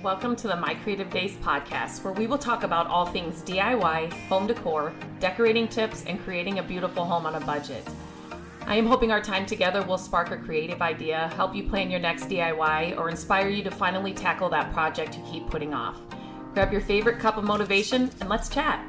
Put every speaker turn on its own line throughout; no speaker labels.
Welcome to the My Creative Days podcast, where we will talk about all things DIY, home decor, decorating tips, and creating a beautiful home on a budget. I am hoping our time together will spark a creative idea, help you plan your next DIY, or inspire you to finally tackle that project you keep putting off. Grab your favorite cup of motivation and let's chat.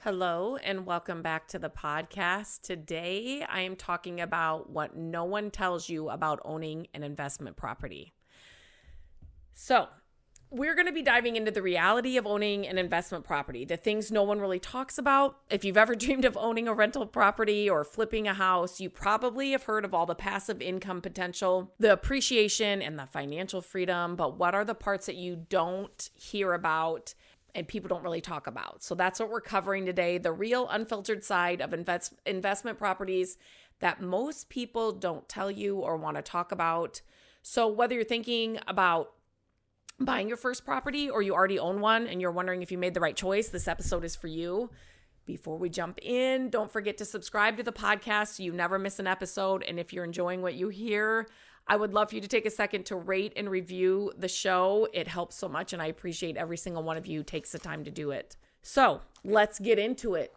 Hello and welcome back to the podcast. Today I am talking about what no one tells you about owning an investment property. So we're going to be diving into the reality of owning an investment property, the things no one really talks about. If you've ever dreamed of owning a rental property or flipping a house, you probably have heard of all the passive income potential, the appreciation and the financial freedom, but what are the parts that you don't hear about and people don't really talk about? So that's what we're covering today, the real unfiltered side of investment properties that most people don't tell you or want to talk about. So whether you're thinking about buying your first property or you already own one and you're wondering if you made the right choice, this episode is for you. Before we jump in, don't forget to subscribe to the podcast so you never miss an episode. And if you're enjoying what you hear, I would love for you to take a second to rate and review the show. It helps so much, and I appreciate every single one of you who takes the time to do it. So let's get into it.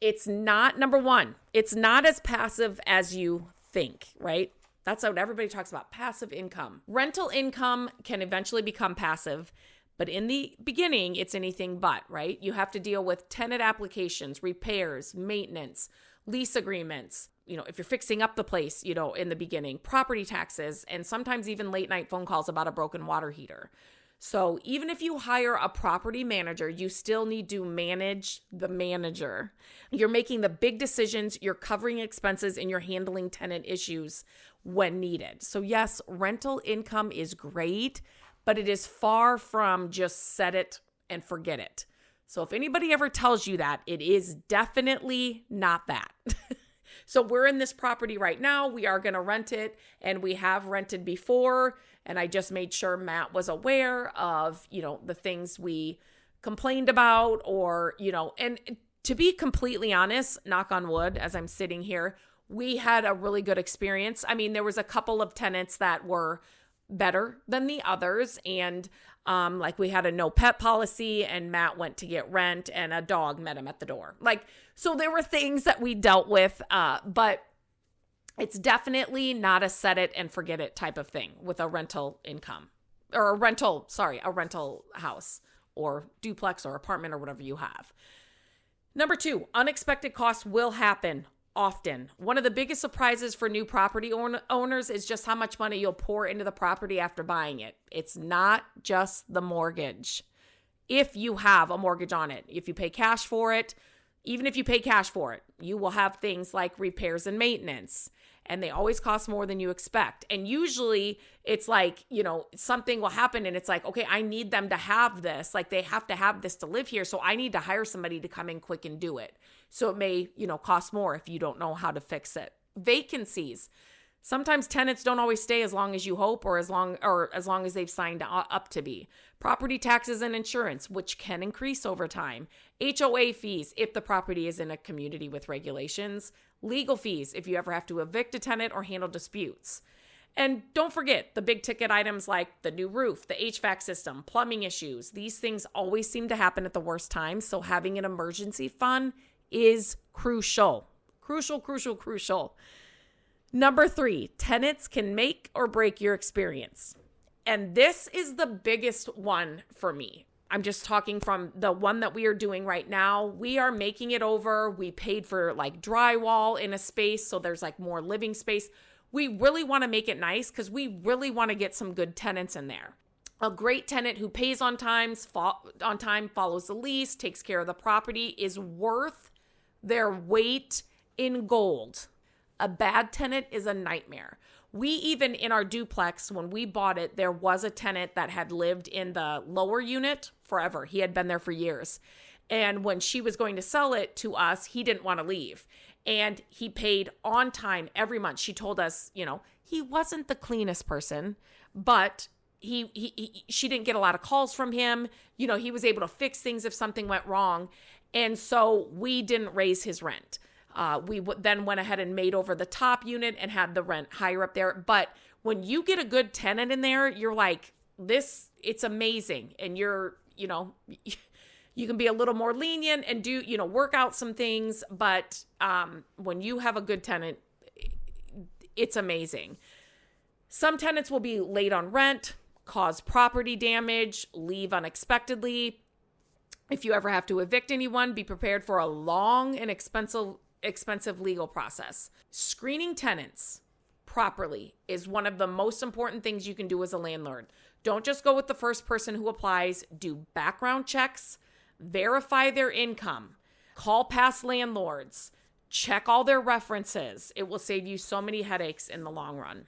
It's not, number one, it's not as passive as you think, right? That's what everybody talks about, passive income. Rental income can eventually become passive, but in the beginning, it's anything but, right? You have to deal with tenant applications, repairs, maintenance, lease agreements, if you're fixing up the place, in the beginning, property taxes, and sometimes even late night phone calls about a broken water heater. So even if you hire a property manager, you still need to manage the manager. You're making the big decisions, you're covering expenses, and you're handling tenant issues when needed. So yes, rental income is great, but it is far from just set it and forget it. So if anybody ever tells you that, it is definitely not that. So we're in this property right now. We are going to rent it, and we have rented before. And I just made sure Matt was aware of, the things we complained about and to be completely honest, knock on wood, as I'm sitting here, we had a really good experience. I mean, there was a couple of tenants that were better than the others. And we had a no pet policy, and Matt went to get rent, and a dog met him at the door. So there were things that we dealt with, but it's definitely not a set it and forget it type of thing with a rental income or a rental house or duplex or apartment or whatever you have. Number two, unexpected costs will happen often. One of the biggest surprises for new property owners is just how much money you'll pour into the property after buying it. It's not just the mortgage. If you have a mortgage on it, if you pay cash for it, even if you pay cash for it, you will have things like repairs and maintenance, and they always cost more than you expect. And usually it's something will happen and it's like, okay, I need them to have this. They have to have this to live here. So I need to hire somebody to come in quick and do it. So it may, cost more if you don't know how to fix it. Vacancies. Sometimes tenants don't always stay as long as you hope or as long as they've signed up to be. Property taxes and insurance, which can increase over time. HOA fees if the property is in a community with regulations. Legal fees if you ever have to evict a tenant or handle disputes. And don't forget the big ticket items like the new roof, the HVAC system, plumbing issues. These things always seem to happen at the worst times. So having an emergency fund is crucial. Crucial. Number three, tenants can make or break your experience. And this is the biggest one for me. I'm just talking from the one that we are doing right now. We are making it over. We paid for drywall in a space, so there's more living space. We really want to make it nice because we really want to get some good tenants in there. A great tenant who pays on time, follows the lease, takes care of the property is worth their weight in gold. A bad tenant is a nightmare. We even in our duplex, when we bought it, there was a tenant that had lived in the lower unit forever. He had been there for years. And when she was going to sell it to us, he didn't want to leave. And he paid on time every month. She told us, he wasn't the cleanest person, but she didn't get a lot of calls from him. He was able to fix things if something went wrong. And so we didn't raise his rent. Then went ahead and made over the top unit and had the rent higher up there. But when you get a good tenant in there, you're like, it's amazing. And you can be a little more lenient and do, work out some things. But when you have a good tenant, it's amazing. Some tenants will be late on rent, cause property damage, leave unexpectedly. If you ever have to evict anyone, be prepared for a long and expensive legal process. Screening tenants properly is one of the most important things you can do as a landlord. Don't just go with the first person who applies. Do background checks, verify their income, call past landlords, check all their references. It will save you so many headaches in the long run.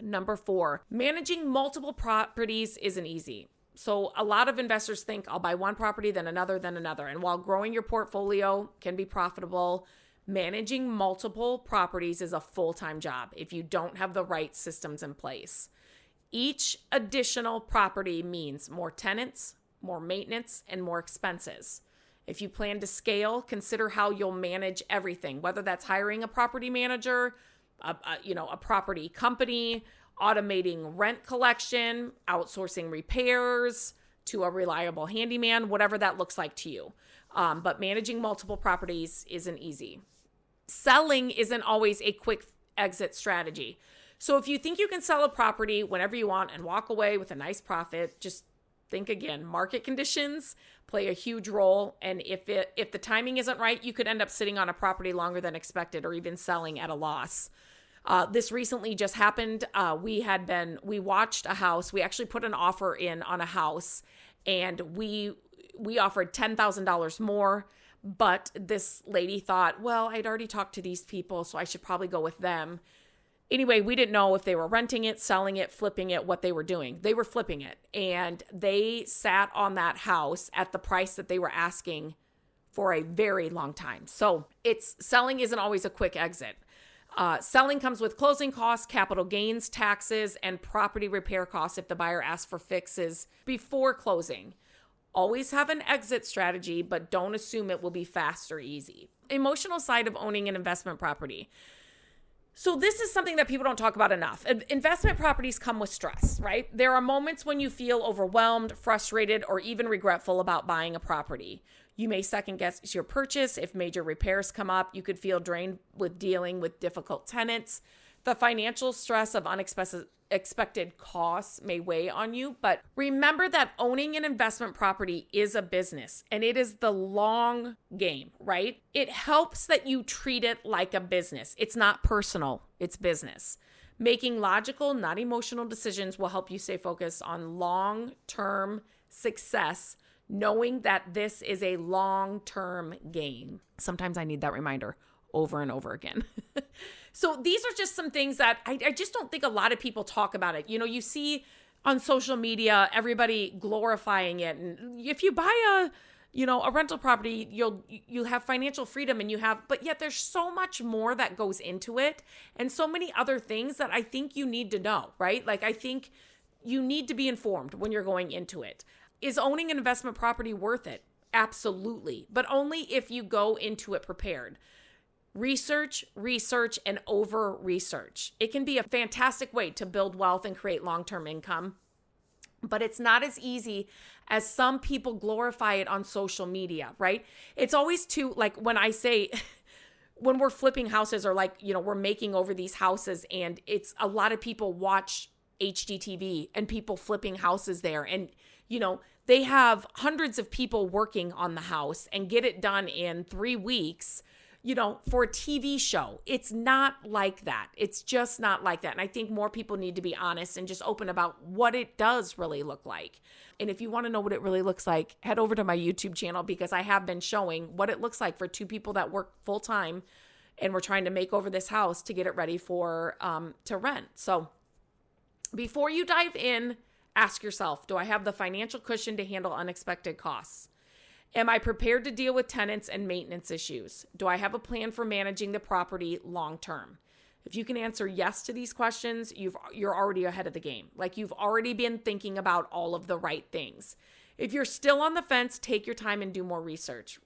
Number 4, managing multiple properties isn't easy. So a lot of investors think, I'll buy one property, then another, then another. And while growing your portfolio can be profitable, managing multiple properties is a full-time job if you don't have the right systems in place. Each additional property means more tenants, more maintenance, and more expenses. If you plan to scale, consider how you'll manage everything, whether that's hiring a property manager, a property company, automating rent collection, outsourcing repairs to a reliable handyman, whatever that looks like to you. But managing multiple properties isn't easy. Selling isn't always a quick exit strategy. So if you think you can sell a property whenever you want and walk away with a nice profit, just think again. Market conditions play a huge role. And if the timing isn't right, you could end up sitting on a property longer than expected or even selling at a loss. This recently just happened. We watched a house. We actually put an offer in on a house, and we offered $10,000 more. But this lady thought, well, I'd already talked to these people, so I should probably go with them. Anyway, we didn't know if they were renting it, selling it, flipping it, what they were doing. They were flipping it, and they sat on that house at the price that they were asking for a very long time. So selling isn't always a quick exit. Selling comes with closing costs, capital gains, taxes, and property repair costs if the buyer asks for fixes before closing. Always have an exit strategy, but don't assume it will be fast or easy. Emotional side of owning an investment property. So this is something that people don't talk about enough. Investment properties come with stress, right? There are moments when you feel overwhelmed, frustrated, or even regretful about buying a property. You may second guess your purchase. If major repairs come up, you could feel drained with dealing with difficult tenants. The financial stress of unexpected costs may weigh on you, but remember that owning an investment property is a business and it is the long game, right? It helps that you treat it like a business. It's not personal, it's business. Making logical, not emotional decisions will help you stay focused on long-term success, knowing that this is a long-term game. Sometimes I need that reminder over and over again. So these are just some things that I just don't think a lot of people talk about it. You see on social media, everybody glorifying it. And if you buy a rental property, you'll have financial freedom but yet there's so much more that goes into it and so many other things that I think you need to know, right? Like I think you need to be informed when you're going into it. Is owning an investment property worth it? Absolutely. But only if you go into it prepared. Research, and over-research. It can be a fantastic way to build wealth and create long-term income, but it's not as easy as some people glorify it on social media, right? It's always when I say, when we're flipping houses or we're making over these houses and it's a lot of people watch HGTV and people flipping houses there and, they have hundreds of people working on the house and get it done in 3 weeks, for a TV show. It's not like that. It's just not like that. And I think more people need to be honest and just open about what it does really look like. And if you want to know what it really looks like, head over to my YouTube channel because I have been showing what it looks like for 2 people that work full time and we're trying to make over this house to get it ready for to rent. So before you dive in, ask yourself, do I have the financial cushion to handle unexpected costs? Am I prepared to deal with tenants and maintenance issues? Do I have a plan for managing the property long term? If you can answer yes to these questions, you're already ahead of the game. Like you've already been thinking about all of the right things. If you're still on the fence, take your time and do more research.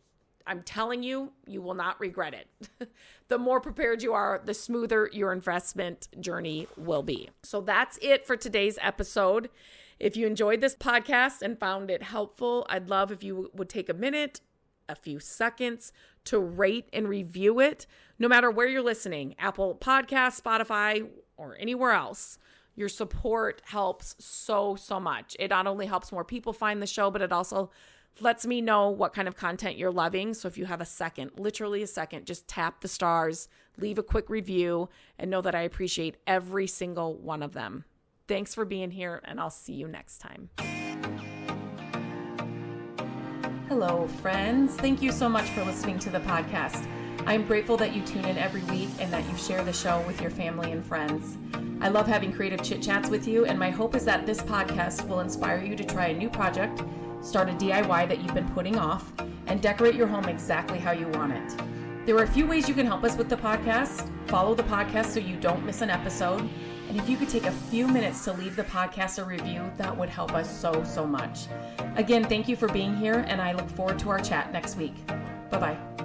I'm telling you, you will not regret it. The more prepared you are, the smoother your investment journey will be. So that's it for today's episode. If you enjoyed this podcast and found it helpful, I'd love if you would take a minute, a few seconds to rate and review it, no matter where you're listening, Apple Podcasts, Spotify, or anywhere else. Your support helps so much. It not only helps more people find the show, but it also lets me know what kind of content you're loving. So if you have a second, literally a second, just tap the stars, leave a quick review, and know that I appreciate every single one of them. Thanks for being here, and I'll see you next time. Hello, friends. Thank you so much for listening to the podcast. I'm grateful that you tune in every week and that you share the show with your family and friends. I love having creative chit chats with you, and my hope is that this podcast will inspire you to try a new project, start a DIY that you've been putting off, and decorate your home exactly how you want it. There are a few ways you can help us with the podcast. Follow the podcast so you don't miss an episode. And if you could take a few minutes to leave the podcast a review, that would help us so much. Again, thank you for being here, and I look forward to our chat next week. Bye-bye.